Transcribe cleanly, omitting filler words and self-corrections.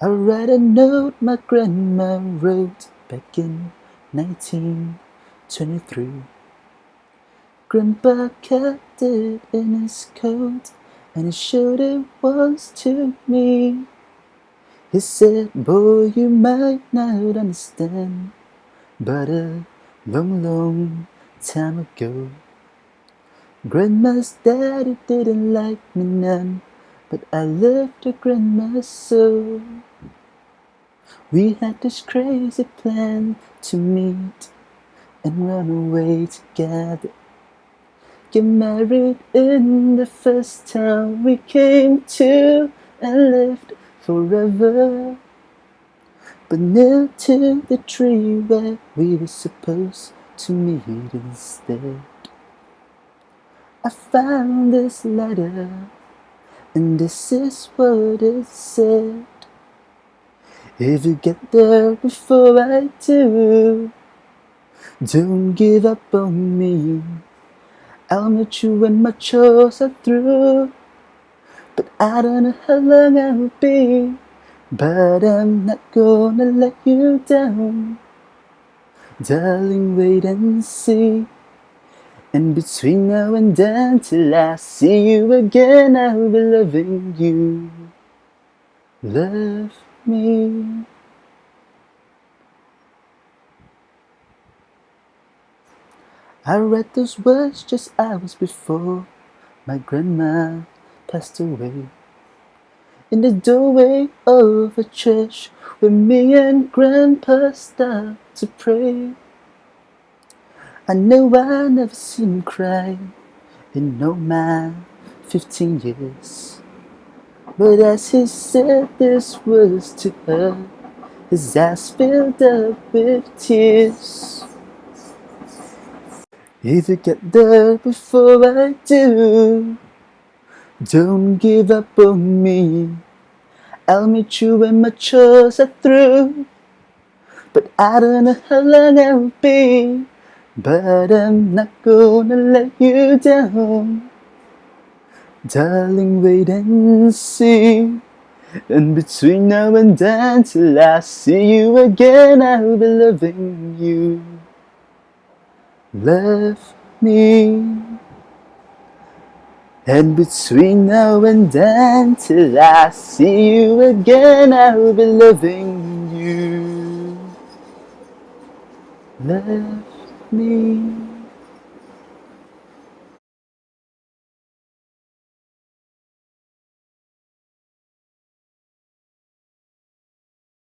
I read a note my grandma wrote back in 1923. Grandpa kept it in his coat, and he showed it once to me. He said, "Boy, you might not understand, but a long, long time ago, Grandma's daddy didn't like me none, but I loved her grandma so. We had this crazy plan to meet and run away together, get married in the first town we came to, and lived forever, but nailed to the tree where we were supposed to meet instead. I found this letter, and this is what it said. If you get there before I do, don't give up on me. I'll meet you when my chores are through, but I don't know how long I'll be. But I'm not gonna let you down, darling, wait and see. And between now and then, till I see you again, I'll be loving you. Love me. I read those words just hours before my grandma passed away, in the doorway of a church where me and Grandpa stopped to pray. I know I never seen him cry in all my 15 years, but as he said these words to her, his eyes filled up with tears. If you get there before I do, don't give up on me. I'll meet you when my chores are through, but I don't know how long I'll be. But I'm not gonna let you down, darling, wait and see. And between now and then, till I see you again, I'll be loving you. Love me. And between now and then, till I see you again, I'll be loving you. Love me.